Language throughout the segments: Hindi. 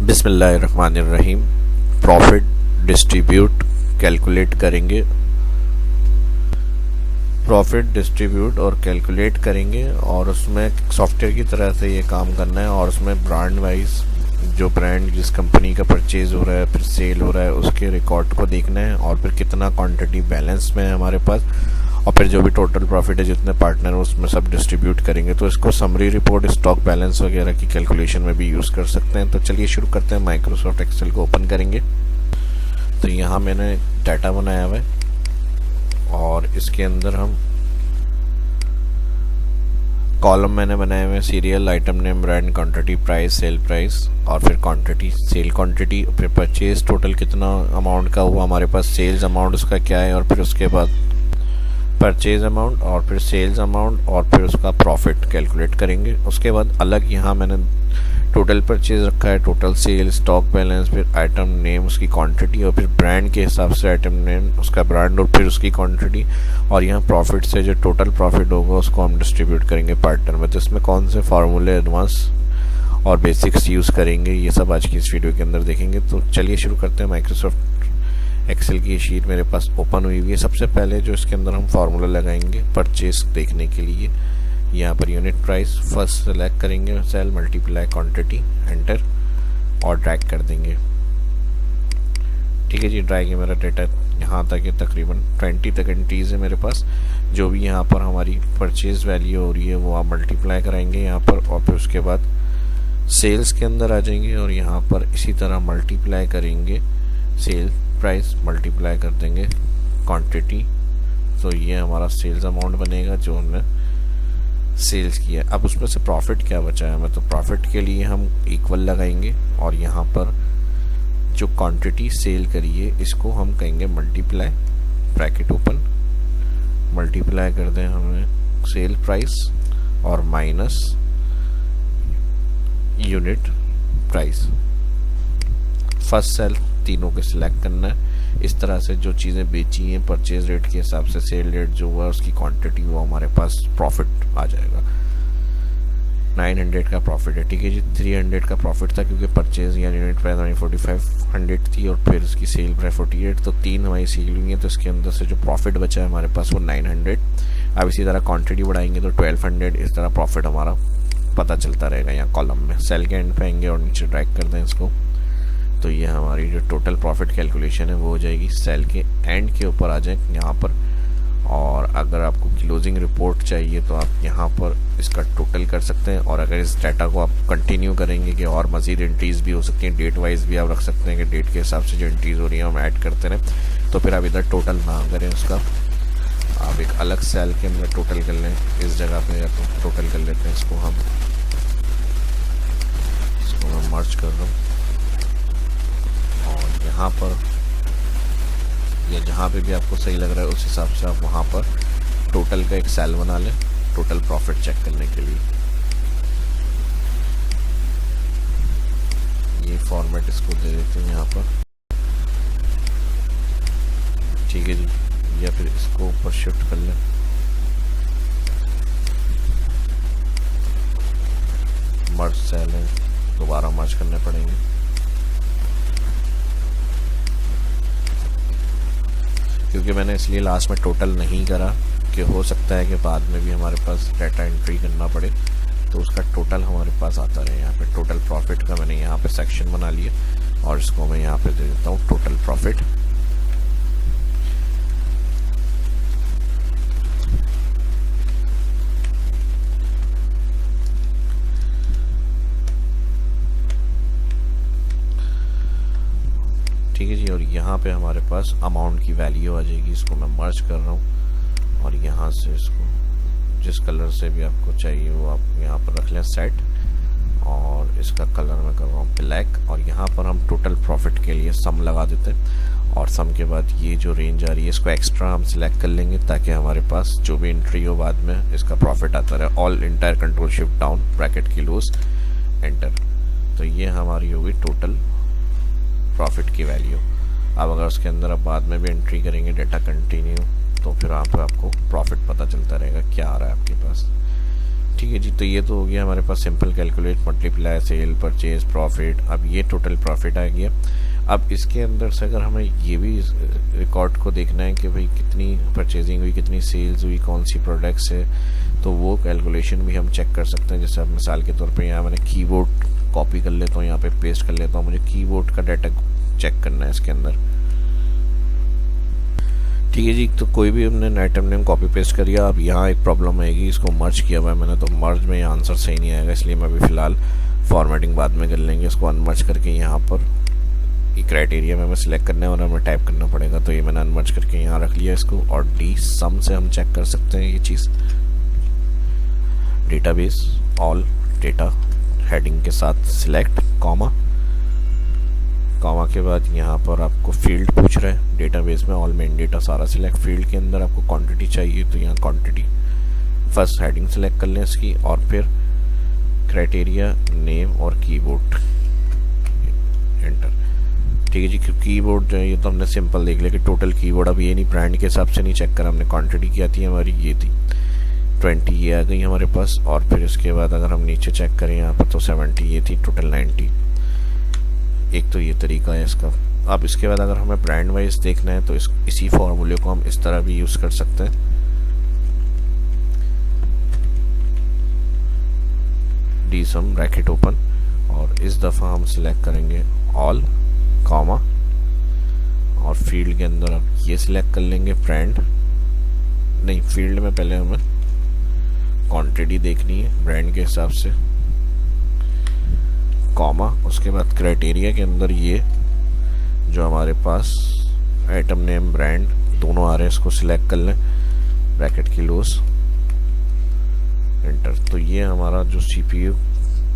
बिस्मिल्लाहिर्रहमानिर्रहीम। प्रॉफिट डिस्ट्रीब्यूट कैलकुलेट करेंगे। प्रॉफिट डिस्ट्रीब्यूट और कैलकुलेट करेंगे और उसमें सॉफ्टवेयर की तरह से ये काम करना है और उसमें ब्रांड वाइज जो ब्रांड जिस कंपनी का परचेज हो रहा है फिर सेल हो रहा है उसके रिकॉर्ड को देखना है और फिर कितना क्वांटिटी बैलेंस में है हमारे पास और फिर जो भी टोटल प्रॉफिट है जितने पार्टनर हैं उसमें सब डिस्ट्रीब्यूट करेंगे। तो इसको समरी रिपोर्ट, स्टॉक बैलेंस वगैरह की कैलकुलेशन में भी यूज़ कर सकते हैं। तो चलिए शुरू करते हैं। माइक्रोसॉफ्ट एक्सेल को ओपन करेंगे तो यहाँ मैंने डाटा बनाया हुआ है और इसके अंदर हम कॉलम मैंने बनाए हुए हैं serial, item name, brand, quantity, price, cell price और फिर क्वांटिटी, सेल क्वांटिटी, फिर परचेज टोटल कितना अमाउंट का हुआ हमारे पास, सेल्स अमाउंट उसका क्या है और फिर उसके बाद परचेज अमाउंट और फिर सेल्स अमाउंट और फिर उसका प्रॉफिट कैलकुलेट करेंगे। उसके बाद अलग यहाँ मैंने टोटल परचेज रखा है, टोटल सेल, स्टॉक बैलेंस, फिर आइटम नेम उसकी क्वांटिटी और फिर ब्रांड के हिसाब से आइटम नेम उसका ब्रांड और फिर उसकी क्वांटिटी और यहाँ प्रॉफिट से जो टोटल प्रॉफिट होगा उसको हम डिस्ट्रीब्यूट करेंगे पार्टनर में। तो इसमें कौन से फार्मूले एडवांस और बेसिक्स यूज़ करेंगे ये सब आज की इस वीडियो के अंदर देखेंगे। तो चलिए शुरू करते हैं। माइक्रोसॉफ्ट एक्सेल की शीट मेरे पास ओपन हुई है। सबसे पहले जो इसके अंदर हम फार्मूला लगाएंगे परचेज देखने के लिए, यहाँ per unit price first select करेंगे, सेल मल्टीप्लाई क्वांटिटी, एंटर और ड्रैग कर देंगे। ठीक है जी, ड्रैग है मेरा डेटा यहाँ तक है, तकरीबन 20 तक एंट्रीज है मेरे पास। जो भी यहाँ पर हमारी परचेज वैल्यू हो रही है वो आप मल्टीप्लाई कराएंगे यहाँ पर और फिर उसके बाद सेल्स के अंदर आ जाएंगे और यहाँ पर इसी तरह मल्टीप्लाई करेंगे, सेल प्राइस मल्टीप्लाई कर देंगे क्वांटिटी। तो ये हमारा सेल्स अमाउंट बनेगा जो हमने सेल्स किया। अब उसमें से प्रॉफिट क्या बचा है हमें, तो प्रॉफिट के लिए हम इक्वल लगाएंगे और यहाँ पर जो क्वांटिटी सेल करी है इसको हम कहेंगे मल्टीप्लाई, ब्रैकेट ओपन, मल्टीप्लाई कर दें हमें सेल प्राइस और minus unit price. First cell तीनों के सिलेक्ट करना है। इस तरह से जो चीज़ें बेची हैं परचेज रेट के हिसाब से सेल रेट जो हुआ उसकी क्वांटिटी वो हमारे पास प्रॉफिट आ जाएगा। 900 का प्रॉफिट है। ठीक है जी, 300 का प्रॉफिट था क्योंकि परचेज या यूनिट प्राइस हमारी 4500 थी और फिर उसकी सेल प्राइस 48, तो 3 हमारी सेल हुई है तो इसके अंदर से जो प्रॉफिट बचा है हमारे पास वो 900। अब इसी तरह क्वान्टिटी बढ़ाएंगे तो 1200। इस तरह प्रॉफिट हमारा पता चलता रहेगा यहाँ कॉलम में। सेल के एंड पे आएंगे और नीचे ड्रैग कर दें इसको तो ये हमारी जो टोटल प्रॉफिट कैलकुलेशन है वो हो जाएगी। सेल के एंड के ऊपर आ जाए यहाँ पर और अगर आपको क्लोजिंग रिपोर्ट चाहिए तो आप यहाँ पर इसका टोटल कर सकते हैं और अगर इस डाटा को आप कंटिन्यू करेंगे कि और मज़ीद एंट्रीज़ भी हो सकती हैं, डेट वाइज भी आप रख सकते हैं कि डेट के हिसाब से जो एंट्रीज़ हो रही हैं हम ऐड करते रहें। तो फिर आप इधर टोटल ना करें उसका, आप एक अलग सेल के अंदर टोटल कर लें। इस जगह पे टोटल कर लेते हैं इसको मैं मर्ज कर रहा हूँ और यहाँ पर या जहाँ पे भी आपको सही लग रहा है उस हिसाब से आप वहाँ पर टोटल का एक सेल बना लें टोटल प्रॉफिट चेक करने के लिए। ये फॉर्मेट इसको दे देते हैं यहाँ पर। ठीक है जी, या फिर इसको ऊपर शिफ्ट कर लें। मर्ज सेल है, दोबारा मर्ज करने पड़ेंगे। क्योंकि मैंने इसलिए लास्ट में टोटल नहीं करा कि हो सकता है कि बाद में भी हमारे पास डाटा एंट्री करना पड़े तो उसका टोटल हमारे पास आता रहे। यहाँ पे टोटल प्रॉफिट का मैंने यहाँ पे सेक्शन बना लिया और इसको मैं यहाँ पे दे देता हूँ टोटल प्रॉफिट। ठीक है जी, और यहाँ पे हमारे पास अमाउंट की वैल्यू आ जाएगी। इसको मैं मर्ज कर रहा हूँ और यहाँ से इसको जिस कलर से भी आपको चाहिए वो आप यहाँ पर रख लें सेट और इसका कलर मैं कर रहा हूँ ब्लैक और यहाँ पर हम टोटल प्रॉफिट के लिए सम लगा देते हैं और सम के बाद ये जो रेंज आ रही है इसको एक्स्ट्रा हम सिलेक्ट कर लेंगे ताकि हमारे पास जो भी एंट्री हो बाद में इसका प्रॉफिट आता रहे। All entire control shift down, bracket की क्लोज, एंटर। तो ये हमारी होगी टोटल प्रॉफिट की वैल्यू। अब अगर उसके अंदर आप बाद में भी एंट्री करेंगे डाटा कंटिन्यू तो फिर यहाँ पे आपको प्रॉफिट पता चलता रहेगा क्या आ रहा है आपके पास। ठीक है जी। तो ये तो हो गया हमारे पास simple calculate multiply sale purchase profit. अब ये टोटल प्रॉफिट आ गया। अब इसके अंदर से अगर हमें ये भी रिकॉर्ड को देखना है कि भाई कितनी परचेजिंग हुई, कितनी सेल्स हुई, कौन सी प्रोडक्ट्स है, तो वो कैलकुलेशन भी हम चेक कर सकते हैं। जैसे अब मिसाल के तौर पे यहाँ मैंने कीबोर्ड कॉपी कर लेता हूँ, यहाँ पे पेस्ट कर लेता हूँ, मुझे कीबोर्ड का डाटा चेक करना है इसके अंदर। ठीक है जी। तो कोई भी हमने आइटम नेम कॉपी पेस्ट करिया। अब यहाँ एक प्रॉब्लम आएगी, इसको मर्ज किया हुआ है मैंने, तो मर्ज में ये आंसर सही नहीं आएगा, इसलिए मैं अभी फ़िलहाल फॉर्मेटिंग बाद में कर लेंगे। इसको अनमर्ज करके यहाँ पर क्राइटेरिया में हमें सिलेक्ट करना है और हमें टाइप करना पड़ेगा। तो ये मैंने अनमर्ज करके यहाँ रख लिया इसको, और डी सम से हम चेक कर सकते हैं ये चीज़। डेटाबेस ऑल डेटा हेडिंग के साथ सिलेक्ट कॉमा के बाद यहाँ पर आपको फील्ड पूछ रहा है। डेटाबेस में ऑल मेन डेटा सारा सिलेक्ट। फील्ड के अंदर आपको क्वांटिटी चाहिए, तो यहाँ क्वांटिटी फर्स्ट हेडिंग सिलेक्ट कर लें इसकी, और फिर क्राइटेरिया नेम और कीबोर्ड एंटर। ठीक है जी। कीबोर्ड जो है ये तो हमने सिंपल देख लिया कि टोटल कीबोर्ड। अब ये नहीं ब्रांड के हिसाब से नहीं चेक करा हमने, क्वांटिटी क्या थी हमारी, ये थी 20, ये आ गई हमारे पास। और फिर इसके बाद अगर हम नीचे चेक करें यहाँ पर तो 70 ये थी, टोटल 90। एक तो ये तरीका है इसका। अब इसके बाद अगर हमें ब्रांड वाइज देखना है तो इसी फॉर्मूले को हम इस तरह भी यूज़ कर सकते हैं। डी सम ब्रैकेट ओपन, और इस दफ़ा हम सिलेक्ट करेंगे ऑल कॉमा, और फील्ड के अंदर अब ये सिलेक्ट कर लेंगे ब्रांड। नहीं, फील्ड में पहले हमें क्वांटिटी देखनी है ब्रांड के हिसाब से, कॉमा, उसके बाद क्राइटेरिया के अंदर ये जो हमारे पास आइटम नेम ब्रांड दोनों आ रहे हैं इसको सिलेक्ट कर लें, ब्रैकेट की क्लोज, एंटर। तो ये हमारा जो सीपीयू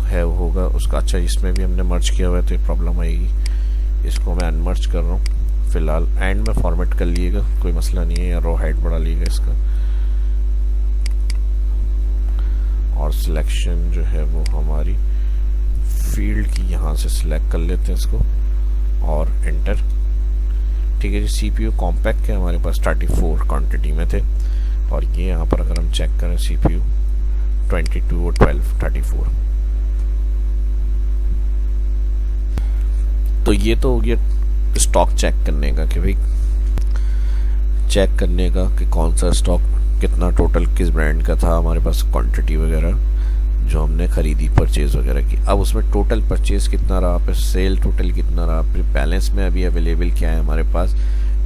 है वो होगा उसका। अच्छा, इसमें भी हमने मर्ज किया हुआ है तो ये प्रॉब्लम आएगी। इसको मैं अनमर्ज कर रहा हूँ फ़िलहाल। एंड में फॉर्मेट कर लीजिएगा, कोई मसला नहीं है, या रो हाइट बढ़ा लीजिएगा इसका। और सिलेक्शन जो है वो हमारी फील्ड की यहाँ से सिलेक्ट कर लेते हैं इसको, और एंटर। ठीक है जी। सीपीयू कॉम्पैक्ट के हमारे पास 34 क्वांटिटी में थे, और ये यहाँ पर अगर हम चेक करें सीपीयू 22 और 12 34। तो ये तो हो गया स्टॉक चेक करने का, कि भाई चेक करने का कि कौन सा स्टॉक कितना टोटल किस ब्रांड का था हमारे पास, क्वांटिटी वगैरह जो हमने खरीदी, परचेज वगैरह की। अब उसमें टोटल परचेज कितना रहा, फिर सेल टोटल कितना रहा, फिर बैलेंस में अभी अवेलेबल क्या है हमारे पास,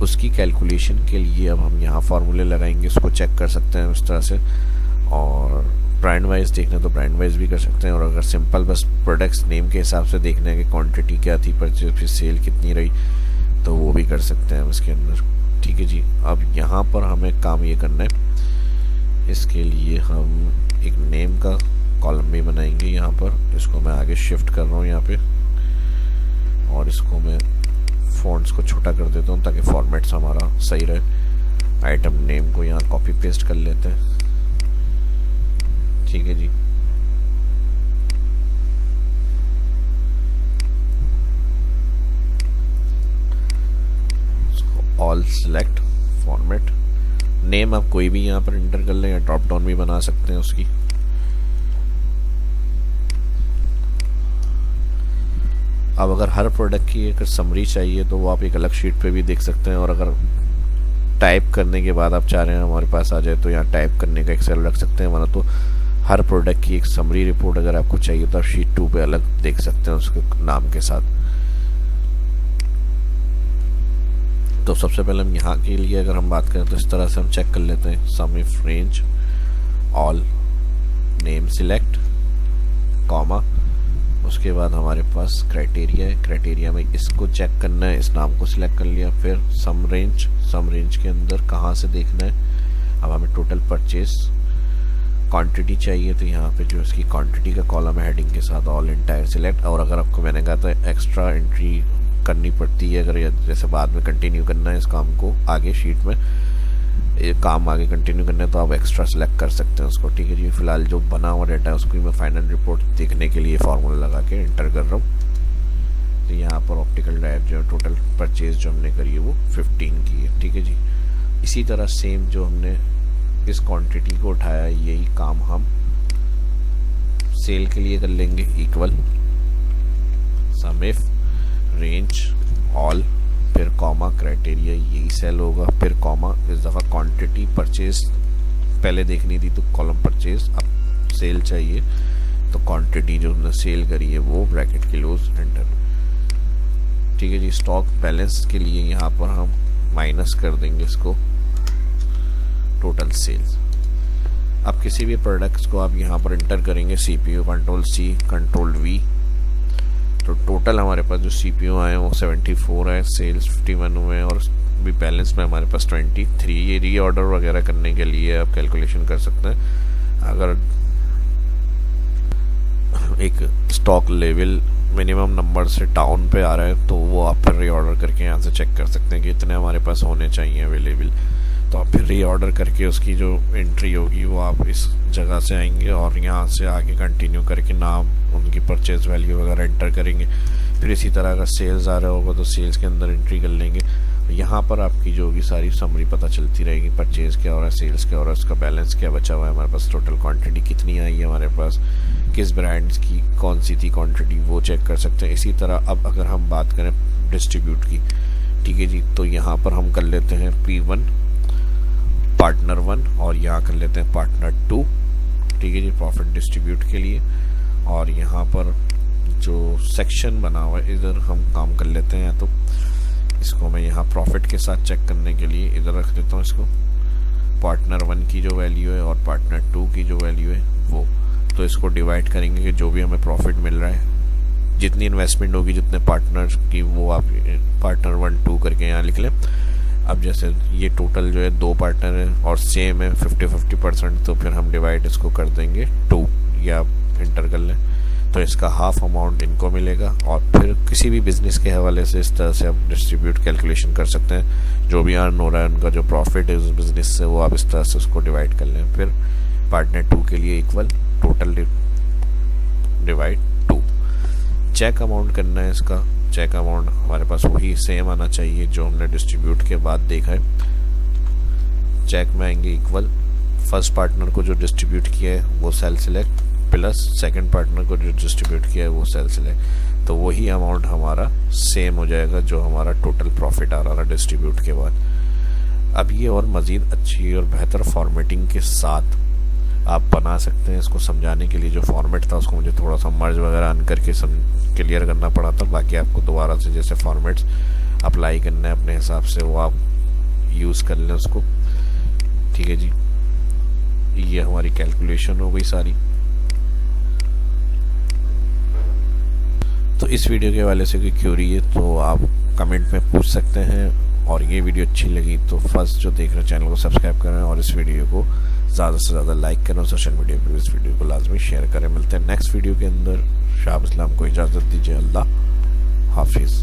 उसकी कैलकुलेशन के लिए अब हम यहाँ फार्मूले लगाएंगे, उसको चेक कर सकते हैं इस तरह से। और ब्रांड वाइज देखना तो ब्रांड वाइज भी कर सकते हैं, और अगर सिंपल बस प्रोडक्ट्स नेम के हिसाब से देखना है कि क्वांटिटी क्या थी, परचेज फिर सेल कितनी रही, तो वो भी कर सकते हैं इसके अंदर। ठीक है जी। अब यहाँ पर हमें काम ये करना है, इसके लिए हम एक नेम का कॉलम भी बनाएंगे यहाँ पर। इसको मैं आगे शिफ्ट कर रहा हूँ यहाँ पे, और इसको मैं फॉन्ट्स को छोटा कर देता हूँ ताकि फॉर्मेट्स हमारा सही रहे। आइटम नेम को यहाँ कॉपी पेस्ट कर लेते हैं। ठीक है जी। ऑल सिलेक्ट फॉर्मेट नेम, आप कोई भी यहाँ पर इंटर कर लें, या ड्रॉप डाउन भी बना सकते हैं उसकी। अब अगर हर प्रोडक्ट की अगर समरी चाहिए तो वो आप एक अलग शीट पे भी देख सकते हैं, और अगर टाइप करने के बाद आप चाह रहे हैं हमारे पास आ जाए तो यहाँ टाइप करने का एक सेल रख सकते हैं, वरना तो हर प्रोडक्ट की एक समरी रिपोर्ट अगर आपको चाहिए तो आप शीट 2 पे अलग देख सकते हैं उसके नाम के साथ। तो सबसे पहले हम यहाँ के लिए अगर हम बात करें तो इस तरह से हम चेक कर लेते हैं, sum if range all name select comma, उसके बाद हमारे पास क्राइटेरिया है, क्राइटेरिया में इसको चेक करना है, इस नाम को सिलेक्ट कर लिया, फिर सम रेंज के अंदर कहाँ से देखना है। अब हमें टोटल परचेज क्वांटिटी चाहिए, तो यहाँ पे जो इसकी क्वांटिटी का कॉलम है हेडिंग के साथ ऑल एंटायर सिलेक्ट। और अगर आपको मैंने कहा था एक्स्ट्रा एंट्री करनी पड़ती है, अगर जैसे बाद में कंटिन्यू करना है इस काम को आगे शीट में, ये काम आगे कंटिन्यू करना है तो आप एक्स्ट्रा सेलेक्ट कर सकते हैं उसको। ठीक है जी। फिलहाल जो बना हुआ डाटा है उसको मैं फाइनल रिपोर्ट देखने के लिए फार्मूला लगा के एंटर कर रहा हूँ। तो यहाँ पर ऑप्टिकल ड्राइव जो टोटल परचेज जो हमने करी है वो 15 की है। ठीक है जी। इसी तरह सेम जो हमने इस क्वांटिटी को उठाया, यही काम हम सेल के लिए कर लेंगे equal some if range all, फिर कॉमा क्राइटेरिया, यही सेल होगा, फिर कॉमा, इस दफ़ा क्वांटिटी परचेज पहले देखनी थी तो कॉलम परचेज, अब सेल चाहिए तो क्वांटिटी जो हमने सेल करी है वो ब्रैकेट क्लोज एंटर। ठीक है जी। स्टॉक बैलेंस के लिए यहाँ पर हम माइनस कर देंगे इसको टोटल सेल्स। अब किसी भी प्रोडक्ट्स को आप यहाँ पर इंटर करेंगे CPU control C control V, तो टोटल हमारे पास जो CPU आए हैं वो 74 है, सेल्स 51 हुए हैं और भी बैलेंस में हमारे पास 23। ये रीऑर्डर वगैरह करने के लिए आप कैलकुलेशन कर सकते हैं। अगर एक स्टॉक लेवल मिनिमम नंबर से डाउन पे आ रहा है तो वो आप फिर रीऑर्डर करके यहाँ से चेक कर सकते हैं कि इतने हमारे पास होने चाहिए अवेलेबल, तो आप फिर रीऑर्डर करके उसकी जो एंट्री होगी वो आप इस जगह से आएंगे और यहाँ से आगे कंटिन्यू करके नाम, उनकी परचेज वैल्यू वगैरह एंटर करेंगे। फिर इसी तरह अगर सेल्स आ रहा होगा तो सेल्स के अंदर एंट्री कर लेंगे। यहाँ पर आपकी जो होगी सारी समरी पता चलती रहेगी, परचेज क्या हो रहा है, सेल्स क्या हो रहा है, उसका बैलेंस क्या बचा हुआ है हमारे पास, टोटल क्वांटिटी कितनी आई है हमारे पास, किस ब्रांड्स की कौन सी थी क्वांटिटी, वो चेक कर सकते हैं। इसी तरह अब अगर हम बात करें डिस्ट्रीब्यूट की, ठीक है जी, तो यहाँ पर हम कर लेते हैं P1 पार्टनर 1 और यहाँ कर लेते हैं पार्टनर 2, ठीक है जी, प्रॉफिट डिस्ट्रीब्यूट के लिए। और यहाँ पर जो सेक्शन बना हुआ है इधर हम काम कर लेते हैं, तो इसको मैं यहाँ प्रॉफिट के साथ चेक करने के लिए इधर रख देता हूँ इसको, पार्टनर 1 की जो वैल्यू है और पार्टनर 2 की जो वैल्यू है वो, तो इसको डिवाइड करेंगे कि जो भी हमें प्रॉफिट मिल रहा है, जितनी इन्वेस्टमेंट होगी जितने पार्टनर की, वो आप पार्टनर 1 2 करके यहाँ लिख लें। अब जैसे ये टोटल जो है 2 पार्टनर है और सेम है 50-50%, तो फिर हम डिवाइड इसको कर देंगे 2, या आप इंटर कर लें, तो इसका हाफ अमाउंट इनको मिलेगा। और फिर किसी भी बिजनेस के हवाले से इस तरह से आप डिस्ट्रीब्यूट कैलकुलेशन कर सकते हैं, जो भी अर्न हो रहा है उनका जो प्रॉफिट है उस बिजनेस से, वो आप इस तरह से उसको डिवाइड कर लें। फिर पार्टनर 2 के लिए equal total divide 2। Check amount करना है इसका, चेक अमाउंट हमारे पास वही सेम आना चाहिए जो हमने डिस्ट्रीब्यूट के बाद देखा है। चेक में आएंगे इक्वल, फर्स्ट पार्टनर को जो डिस्ट्रीब्यूट किया है वो cell select, plus second partner को जो डिस्ट्रीब्यूट किया है वो सेल सिलेक्ट, तो वही अमाउंट हमारा सेम हो जाएगा जो हमारा टोटल प्रॉफिट आ रहा था डिस्ट्रीब्यूट के बाद। अब ये और मज़ीद अच्छी और बेहतर फॉर्मेटिंग के साथ आप बना सकते हैं। इसको समझाने के लिए जो फॉर्मेट था उसको मुझे थोड़ा सा मर्ज वगैरह अन करके क्लियर करना पड़ा था, बाकी आपको दोबारा से जैसे फॉर्मेट्स अप्लाई करना है अपने हिसाब से वो आप यूज़ कर लें उसको, ठीक है जी। ये हमारी कैलकुलेशन हो गई सारी। तो इस वीडियो के हवाले से कोई क्यूरी है तो आप कमेंट में पूछ सकते हैं, और ये वीडियो अच्छी लगी तो फर्स्ट जो देख रहे हैं चैनल को सब्सक्राइब करें और इस वीडियो को ज़्यादा से ज़्यादा लाइक करें और सोशल मीडिया पर इस वीडियो को लाजमी शेयर करें। मिलते हैं नेक्स्ट वीडियो के अंदर। शाह इस्लाम को इजाज़त दीजिए। अल्लाह हाफिज़।